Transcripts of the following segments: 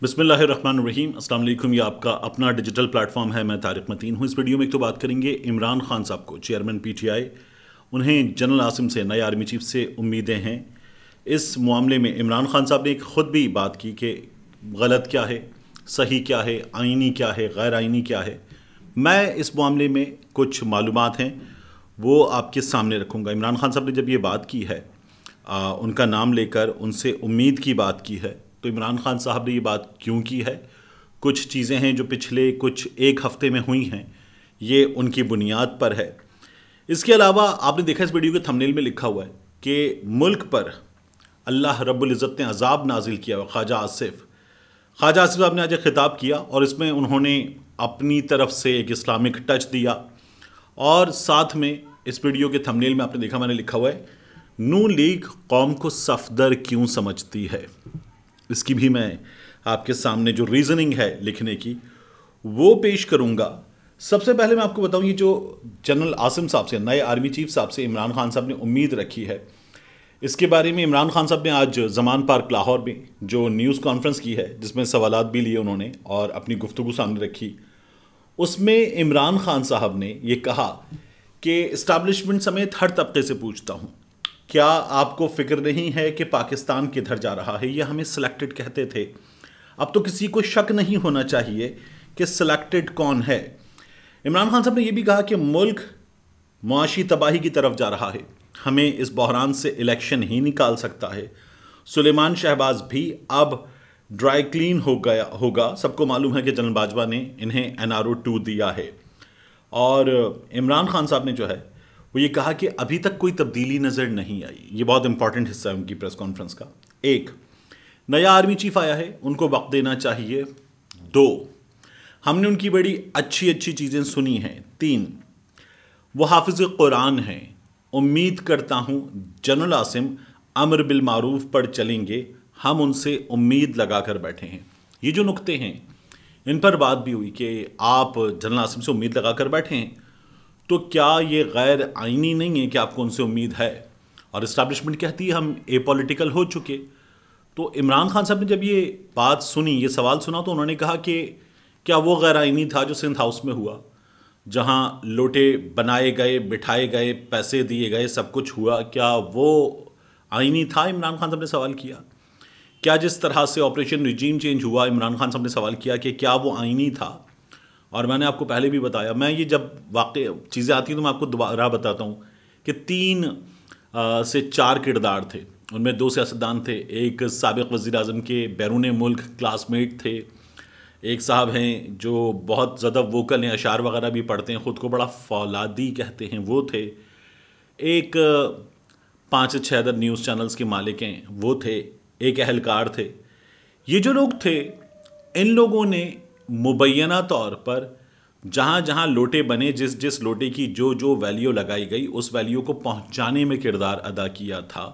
बिस्मिल्लाहिर्रहमानिर्रहीम। अस्सलाम वालेकुम। ये आपका अपना डिजिटल प्लेटफॉर्म है। मैं तारिक मतीन हूँ। इस वीडियो में एक तो बात करेंगे इमरान खान साहब को, चेयरमैन पीटीआई, उन्हें जनरल आसिम से, नए आर्मी चीफ से उम्मीदें हैं। इस मामले में इमरान खान साहब ने ख़ुद भी बात की कि गलत क्या है, सही क्या है, आइनी क्या है, गैर आइनी क्या है। मैं इस मामले में कुछ मालूमात हैं वो आपके सामने रखूँगा। इमरान खान साहब ने जब ये बात की है, उनका नाम लेकर उनसे उम्मीद की बात की है, तो इमरान खान साहब ने ये बात क्यों की है। कुछ चीज़ें हैं जो पिछले कुछ एक हफ्ते में हुई हैं, ये उनकी बुनियाद पर है। इसके अलावा आपने देखा इस वीडियो के थंबनेल में लिखा हुआ है कि मुल्क पर अल्लाह रब्बुल इज़्ज़त ने अजाब नाजिल किया हुआ। ख्वाजा आसिफ साहब ने आज एक खिताब किया और इसमें उन्होंने अपनी तरफ से एक इस्लामिक टच दिया, और साथ में इस वीडियो के थंबनेल में आपने देखा मैंने लिखा हुआ है, नून लीग कौम को सफदर क्यों समझती है। इसकी भी मैं आपके सामने जो रीज़निंग है लिखने की वो पेश करूंगा। सबसे पहले मैं आपको बताऊं, ये जो जनरल आसिम साहब से, नए आर्मी चीफ साहब से इमरान खान साहब ने उम्मीद रखी है, इसके बारे में इमरान खान साहब ने आज ज़मान पार्क लाहौर में जो न्यूज़ कॉन्फ्रेंस की है, जिसमें सवालात भी लिए उन्होंने और अपनी गुफ्तगू सामने रखी, उसमें इमरान खान साहब ने ये कहा कि इस्टेब्लिशमेंट समेत हर तबके से पूछता हूँ, क्या आपको फिक्र नहीं है कि पाकिस्तान किधर जा रहा है। ये हमें सिलेक्टेड कहते थे, अब तो किसी को शक नहीं होना चाहिए कि सिलेक्टेड कौन है। इमरान खान साहब ने यह भी कहा कि मुल्क मुआशी तबाही की तरफ जा रहा है, हमें इस बहरान से इलेक्शन ही निकाल सकता है। सुलेमान शहबाज भी अब ड्राई क्लीन हो गया होगा। सबको मालूम है कि जनरल बाजवा ने इन्हें NRO 2 दिया है। और इमरान खान साहब ने जो है वो ये कहा कि अभी तक कोई तब्दीली नज़र नहीं आई। ये बहुत इंपॉर्टेंट हिस्सा है उनकी प्रेस कॉन्फ्रेंस का। एक, नया आर्मी चीफ आया है, उनको वक्त देना चाहिए। दो, हमने उनकी बड़ी अच्छी अच्छी चीज़ें सुनी हैं। तीन, वो हाफिज़ कुरान हैं। उम्मीद करता हूँ जनरल आसिम अमर बिल मारूफ पर चलेंगे, हम उनसे उम्मीद लगा कर बैठे हैं। ये जो नुक्ते हैं इन पर बात भी हुई कि आप जनरल आसिम से उम्मीद लगा कर बैठे हैं, तो क्या ये गैर आइनी नहीं है कि आपको उनसे उम्मीद है। और इस्टेब्लिशमेंट कहती है हम एपॉलिटिकल हो चुके। तो इमरान खान साहब ने जब ये बात सुनी, ये सवाल सुना, तो उन्होंने कहा कि क्या वो गैर आइनी था जो सिंध हाउस में हुआ, जहाँ लोटे बनाए गए, बिठाए गए, पैसे दिए गए, सब कुछ हुआ, क्या वो आइनी था। इमरान खान साहब ने सवाल किया। क्या जिस तरह से ऑपरेशन रिजीम चेंज हुआ, इमरान खान साहब ने सवाल किया कि क्या वो आइनी था। और मैंने आपको पहले भी बताया, मैं ये जब वाकई चीज़ें आती हैं तो मैं आपको दोबारा बताता हूँ कि 3 से 4 किरदार थे। उनमें 2 सियासतदान थे। एक साबिक़ वज़ीर आज़म के बैरून मुल्क क्लासमेट थे। एक साहब हैं जो बहुत ज़्यादा वोकल हैं, अशार वगैरह भी पढ़ते हैं, ख़ुद को बड़ा फौलादी कहते हैं, वो थे। एक 5 से 6 अदर न्यूज़ चैनल्स के मालिक हैं, वो थे। एक अहलकार थे। ये जो लोग थे, इन लोगों ने मुबैना तौर पर जहाँ जहाँ लोटे बने, जिस जिस लोटे की जो जो वैल्यू लगाई गई, उस वैल्यू को पहुँचाने में किरदार अदा किया था।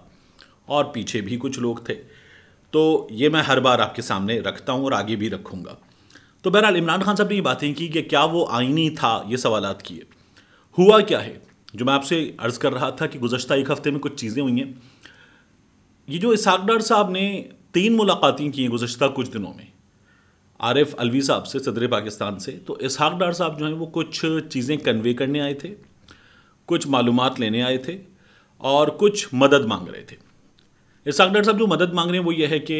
और पीछे भी कुछ लोग थे। तो ये मैं हर बार आपके सामने रखता हूँ और आगे भी रखूँगा। तो बहरहाल इमरान खान साहब ने ये बातें की कि क्या वो आइनी था, ये सवालात किए। हुआ क्या है, जो मैं आपसे अर्ज़ कर रहा था कि गुज़श्ता एक हफ़्ते में कुछ चीज़ें हुई हैं। ये जो इसहाक डार साहब ने 3 मुलाकातें की हैं गुज़श्ता कुछ दिनों में आरिफ अलवी साहब से, सदर पाकिस्तान से, तो इसहाक डार साहब जो हैं वो कुछ चीज़ें कन्वे करने आए थे, कुछ मालूमात लेने आए थे और कुछ मदद मांग रहे थे। इसहाक डार साहब जो मदद मांग रहे हैं वो ये है कि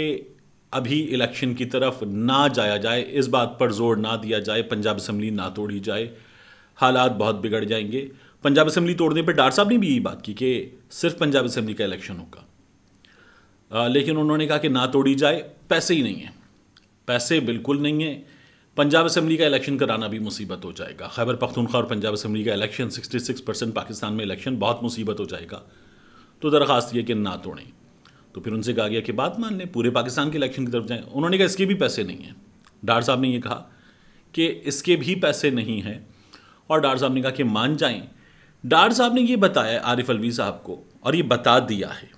अभी इलेक्शन की तरफ ना जाया जाए, इस बात पर जोर ना दिया जाए, पंजाब असम्बली ना तोड़ी जाए, हालात बहुत बिगड़ जाएंगे। पंजाब असम्बली तोड़ने पर डार साहब ने भी यही बात की कि सिर्फ पंजाब असम्बली का इलेक्शन होगा, लेकिन उन्होंने कहा कि ना तोड़ी जाए, पैसे ही नहीं हैं, पैसे बिल्कुल नहीं है। पंजाब असम्बली का इलेक्शन कराना भी मुसीबत हो जाएगा। खैबर पख्तूनख्वा और पंजाब असम्बली का इलेक्शन, 66% पाकिस्तान में इलेक्शन, बहुत मुसीबत हो जाएगा। तो दरख्वास्त ये कि ना तोड़ें। तो फिर उनसे कहा गया कि बात मान लें, पूरे पाकिस्तान के इलेक्शन की तरफ जाएं। उन्होंने कहा इसके भी पैसे नहीं हैं। डार साहब ने ये कहा कि इसके भी पैसे नहीं हैं, और डार साहब ने कहा कि मान जाएं। डार साहब ने ये बताया आरिफ अलवी साहब को, और ये बता दिया है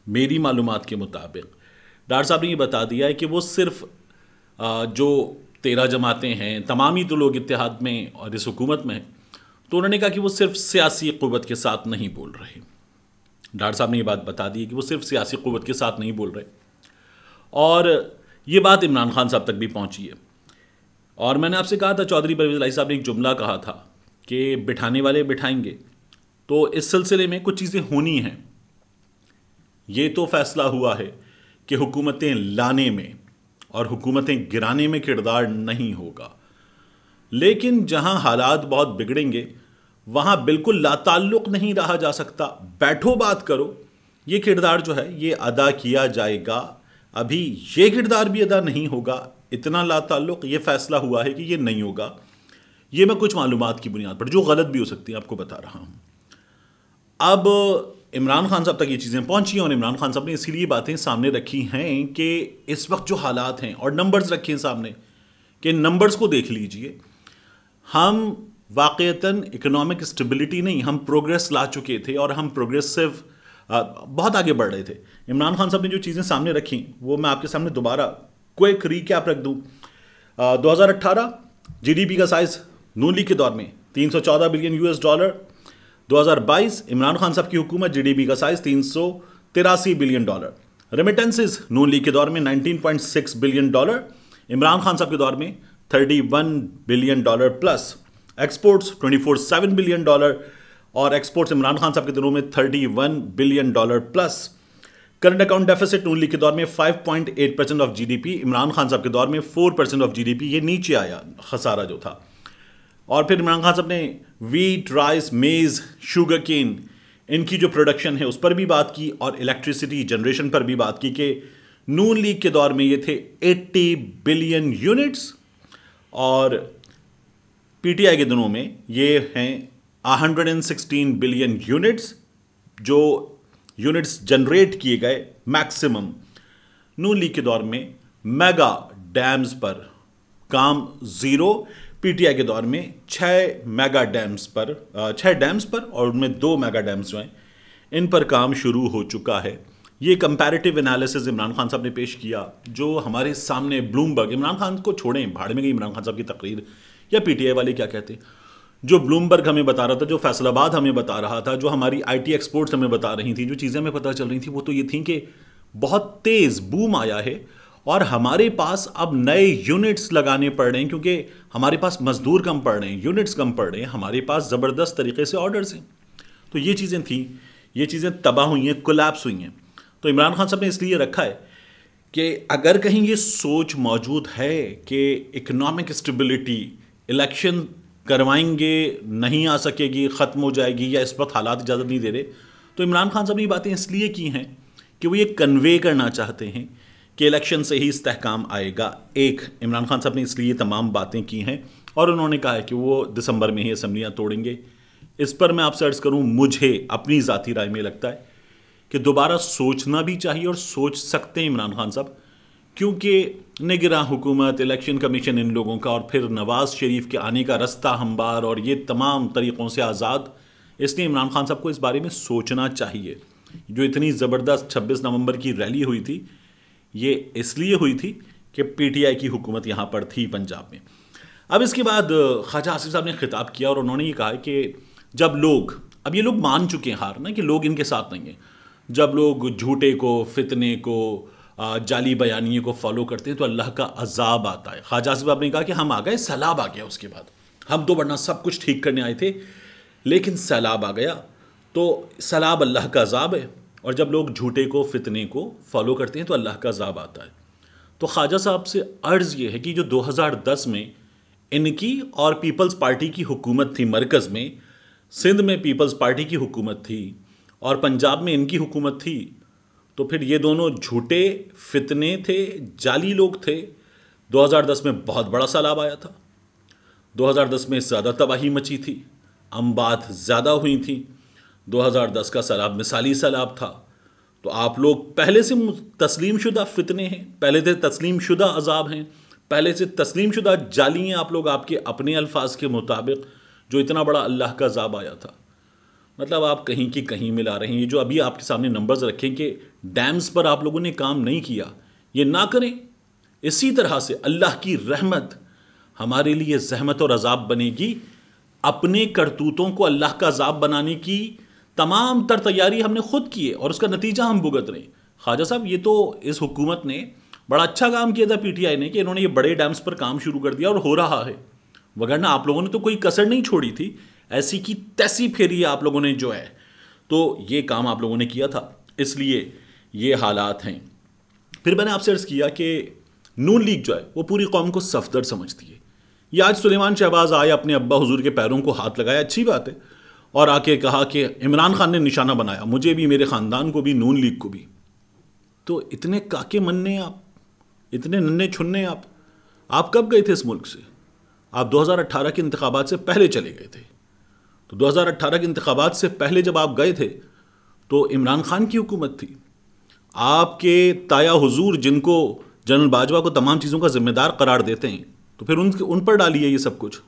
मेरी मालूमात के मुताबिक, डार साहब ने ये बता दिया है कि वो सिर्फ जो 13 जमातें हैं, तमाम ही तो लोग इत्तेहाद में और इस हुकूमत में, तो उन्होंने कहा कि वो सिर्फ सियासी क़ुव्वत के साथ नहीं बोल रहे। डार साहब ने ये बात बता दी कि वो सिर्फ सियासी क़ुव्वत के साथ नहीं बोल रहे। और ये बात इमरान खान साहब तक भी पहुंची है। और मैंने आपसे कहा था, चौधरी परवेज़ इलाही साहब ने एक जुमला कहा था कि बिठाने वाले बिठाएंगे। तो इस सिलसिले में कुछ चीज़ें होनी हैं। ये तो फैसला हुआ है कि हुकूमतें लाने में और हुकूमतें गिराने में किरदार नहीं होगा, लेकिन जहां हालात बहुत बिगड़ेंगे वहां बिल्कुल लाताल्लुक नहीं रहा जा सकता। बैठो बात करो, ये किरदार जो है ये अदा किया जाएगा। अभी ये किरदार भी अदा नहीं होगा, इतना लाताल्लुक ये फैसला हुआ है कि ये नहीं होगा। ये मैं कुछ मालूमात की बुनियाद पर, जो गलत भी हो सकती है, आपको बता रहा हूं। अब इमरान खान साहब तक ये चीज़ें पहुंची और इमरान खान साहब ने इसलिए बातें सामने रखी हैं कि इस वक्त जो हालात हैं, और नंबर्स रखे हैं सामने कि नंबर्स को देख लीजिए। हम वाक़तन इकोनॉमिक स्टेबिलिटी नहीं, हम प्रोग्रेस ला चुके थे और हम प्रोग्रेसिव बहुत आगे बढ़ रहे थे। इमरान खान साहब ने जो चीज़ें सामने रखी वो मैं आपके सामने दोबारा क्विक रीकैप रख दूँ। 2018 जीडीपी का साइज नून लीग के दौर में 314 billion US dollar. 2022 Imran Khan साहब की हुकूमत, जीडीपी का साइज 383 बिलियन डॉलर। रेमिटेंसेज नून लीग के दौर में 19.6 बिलियन डॉलर, इमरान खान साहब के दौर में 31 billion dollar plus. Exports 24/7 billion dollar, और एक्सपोर्ट्स इमरान खान साहब के दिनों में 31 billion dollar plus. Current account deficit Noon league के दौर में 5.8% ऑफ जीडीपी, इमरान खान साहब के दौर में 4% ऑफ जीडीपी। ये नीचे आया खसारा जो था। और फिर इमरान खान साहब ने वीट, राइस, मेज़, शुगर केन, इनकी जो प्रोडक्शन है उस पर भी बात की, और इलेक्ट्रिसिटी जनरेशन पर भी बात की कि नून लीग के दौर में ये थे 80 बिलियन यूनिट्स, और पीटीआई के दिनों में ये हैं 116 बिलियन यूनिट्स, जो यूनिट्स जनरेट किए गए मैक्सिमम। नून लीग के दौर में मेगा डैम्स पर काम जीरो, पीटीआई के दौर में 6 मेगा डैम्स पर, 6 डैम्स पर, और उनमें 2 मेगा डैम्स जो हैं इन पर काम शुरू हो चुका है। ये कंपैरेटिव एनालिसिस इमरान खान साहब ने पेश किया, जो हमारे सामने ब्लूमबर्ग, इमरान खान को छोड़ें, भाड़ में गई इमरान खान साहब की तकरीर या पीटीआई वाले क्या कहते, जो ब्लूमबर्ग हमें बता रहा था, जो फैसलाबाद हमें बता रहा था, जो हमारी आईटी एक्सपोर्ट्स हमें बता रही थी, जो चीज़ें हमें पता चल रही थी, वो तो ये थी कि बहुत तेज़ बूम आया है और हमारे पास अब नए यूनिट्स लगाने पड़ रहे हैं, क्योंकि हमारे पास मजदूर कम पड़ रहे हैं, यूनिट्स कम पड़ रहे हैं, हमारे पास ज़बरदस्त तरीके से ऑर्डर्स हैं। तो ये चीज़ें थी, ये चीज़ें तबाह हुई हैं, कोलैप्स हुई हैं। तो इमरान खान साहब ने इसलिए रखा है कि अगर कहीं ये सोच मौजूद है कि इकोनॉमिक स्टेबिलिटी, इलेक्शन करवाएंगे, नहीं आ सकेगी, ख़त्म हो जाएगी, या इस वक्त हालात इजाज़त नहीं दे रहे, तो इमरान खान साहब ने ये बातें इसलिए की हैं कि वो ये कन्वे करना चाहते हैं कि इलेक्शन से ही इस्तेहकाम आएगा। एक, इमरान खान साहब ने इसलिए तमाम बातें की हैं, और उन्होंने कहा है कि वो दिसंबर में ही असम्बलियाँ तोड़ेंगे। इस पर मैं आपसे अर्ज़ करूँ, मुझे अपनी ज़ाती राय में लगता है कि दोबारा सोचना भी चाहिए, और सोच सकते हैं इमरान खान साहब, क्योंकि निगरान हुकूमत, इलेक्शन कमीशन इन लोगों का, और फिर नवाज़ शरीफ के आने का रास्ता हमवार, और ये तमाम तरीक़ों से आज़ाद, इसलिए इमरान खान साहब को इस बारे में सोचना चाहिए। जो इतनी ज़बरदस्त 26 नवंबर की रैली हुई थी, ये इसलिए हुई थी कि पीटीआई की हुकूमत यहाँ पर थी पंजाब में। अब इसके बाद ख्वाजा आसिफ साहब ने खिताब किया, और उन्होंने ये कहा कि जब लोग, अब ये लोग मान चुके हैं हार ना, कि लोग इनके साथ नहीं हैं, जब लोग झूठे को, फितने को, जाली बयानिए को फॉलो करते हैं तो अल्लाह का अजाब आता है। ख्वाजा आसिफ साहब ने कहा कि हम आ गए, सैलाब आ गया, उसके बाद हम तो वरना सब कुछ ठीक करने आए थे, लेकिन सैलाब आ गया, तो सैलाब अल्लाह का अजाब है, और जब लोग झूठे को, फितने को फॉलो करते हैं तो अल्लाह का अजाब आता है। तो ख्वाजा साहब से अर्ज़ ये है कि जो 2010 में इनकी और पीपल्स पार्टी की हुकूमत थी मरकज़ में, सिंध में पीपल्स पार्टी की हुकूमत थी और पंजाब में इनकी हुकूमत थी, तो फिर ये दोनों झूठे, फितने थे, जाली लोग थे। 2010 में बहुत बड़ा सैलाब आया था, 2010 में ज़्यादा तबाही मची थी, अम्बात ज़्यादा हुई थी। 2010 का सैलाब मिसाली सैलाब था। तो आप लोग पहले से तस्लीम शुदा फितने हैं, पहले से तस्लीम शुदा अजाब हैं, पहले से तस्लीम शुदा जाली हैं आप लोग, आपके अपने अल्फाज के मुताबिक, जो इतना बड़ा अल्लाह का अजाब आया था। मतलब आप कहीं की कहीं मिला रहे हैं। ये जो अभी आपके सामने नंबर्स रखें कि डैम्स पर आप लोगों ने काम नहीं किया, ये ना करें। इसी तरह से अल्लाह की रहमत हमारे लिए जहमत और अजाब बनेगी। अपने करतूतों को अल्लाह का अजाब बनाने की तमाम तर तैयारी हमने खुद की है और उसका नतीजा हम भुगत रहे हैं। ख्वाजा साहब, ये तो इस हुकूमत ने बड़ा अच्छा काम किया था पीटीआई ने कि इन्होंने ये बड़े डैम्स पर काम शुरू कर दिया और हो रहा है, वगरना आप लोगों ने तो कोई कसर नहीं छोड़ी थी, ऐसी की तैसी फेरी है आप लोगों ने जो है। तो ये काम आप लोगों ने किया था, इसलिए ये हालात हैं। फिर मैंने आपसे अर्ज़ किया कि नून लीग जो है वो पूरी कौम को सफदर समझती है। ये आज सुलेमान शहबाज आए, अपने अब्बा हुजूर के पैरों को हाथ लगाया, अच्छी बात है, और आके कहा कि इमरान खान ने निशाना बनाया मुझे भी, मेरे ख़ानदान को भी, नून लीग को भी। तो इतने काके मन्ने आप, इतने नन्हे छुन्ने आप कब गए थे इस मुल्क से? आप 2018 के इंतखाबात से पहले चले गए थे। तो 2018 के इंतखाबात से पहले जब आप गए थे तो इमरान खान की हुकूमत थी। आपके ताया हुजूर जिनको जनरल बाजवा को तमाम चीज़ों का जिम्मेदार करार देते हैं, तो फिर उन पर डालिए ये सब कुछ।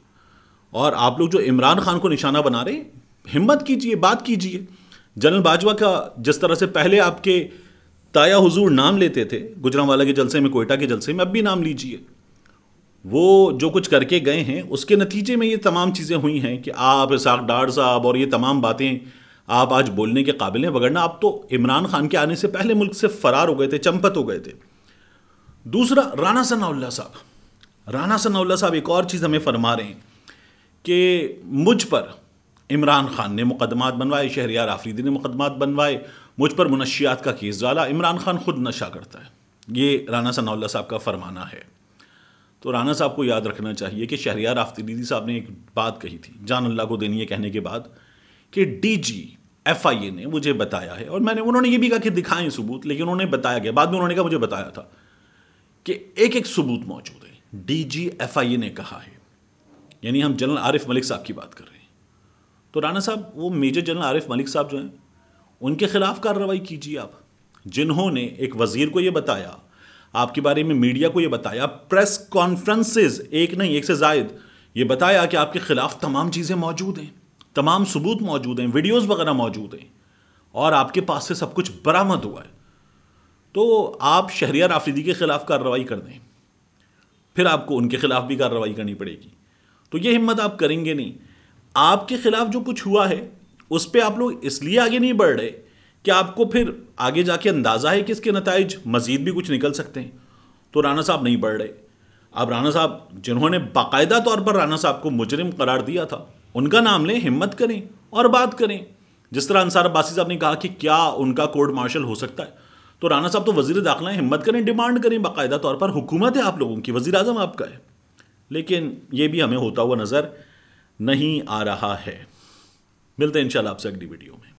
और आप लोग जो इमरान खान को निशाना बना रहे, हिम्मत कीजिए, बात कीजिए। जनरल बाजवा का जिस तरह से पहले आपके ताया हुजूर नाम लेते थे गुजरांवाला के जलसे में, कोयटा के जलसे में, अब भी नाम लीजिए। वो जो कुछ करके गए हैं उसके नतीजे में ये तमाम चीज़ें हुई हैं कि आप इसाक डार साहब और ये तमाम बातें आप आज बोलने के काबिल हैं, वगरना आप तो इमरान खान के आने से पहले मुल्क से फरार हो गए थे, चंपत हो गए थे। दूसरा, राना सनाउल्लाह साहब। राना सनाउल्लाह साहब एक और चीज़ हमें फरमा रहे हैं कि मुझ पर इमरान खान ने मुकदमात बनवाए, शहरियार आफरीदी ने मुकदमात बनवाए, मुझ पर मुनशियात का केस डाला, इमरान खान खुद नशा करता है। ये राना सनाउल्लाह साहब का फरमाना है। तो राना साहब को याद रखना चाहिए कि शहरियार आफरीदी साहब ने एक बात कही थी, जान अल्लाह को देनी है कहने के बाद, कि डीजी एफआईए ने मुझे बताया है, और उन्होंने ये भी कहा कि दिखाएं सबूत, लेकिन उन्होंने बताया गया, बाद में उन्होंने कहा मुझे बताया था कि एक एक सबूत मौजूद है। डीजी एफआईए ने कहा है, यानी हम जनरल आरिफ मलिक साहब की बात कर रहे हैं। तो राना साहब, वो मेजर जनरल आरिफ मलिक साहब जो हैं, उनके खिलाफ कार्रवाई कीजिए आप, जिन्होंने एक वजीर को ये बताया, आपके बारे में मीडिया को ये बताया, प्रेस कॉन्फ्रेंसेस एक नहीं एक से जायद ये बताया कि आपके खिलाफ तमाम चीज़ें मौजूद हैं, तमाम सबूत मौजूद हैं, वीडियोस वगैरह मौजूद हैं, और आपके पास से सब कुछ बरामद हुआ है। तो आप शहरियार आफरीदी के खिलाफ कार्रवाई कर दें, फिर आपको उनके खिलाफ भी कार्रवाई करनी पड़ेगी। तो ये हिम्मत आप करेंगे नहीं। आपके खिलाफ जो कुछ हुआ है उस पर आप लोग इसलिए आगे नहीं बढ़ रहे कि आपको फिर आगे जाके अंदाज़ा है कि इसके नताइज मज़ीद भी कुछ निकल सकते हैं। तो राना साहब नहीं बढ़ रहे। अब राना साहब, जिन्होंने बाकायदा तौर पर राना साहब को मुजरिम करार दिया था, उनका नाम लें, हिम्मत करें और बात करें। जिस तरह अंसार अब्बासी साहब ने कहा कि क्या उनका कोर्ट मार्शल हो सकता है, तो राना साहब तो वज़ीर दाखिला हैं, हिम्मत करें, डिमांड करें बाकायदा तौर पर। हुकूमत है आप लोगों की, वज़ीर आज़म आपका है, लेकिन ये भी हमें होता हुआ नज़र नहीं आ रहा है। मिलते हैं इंशाल्लाह आपसे अगली वीडियो में।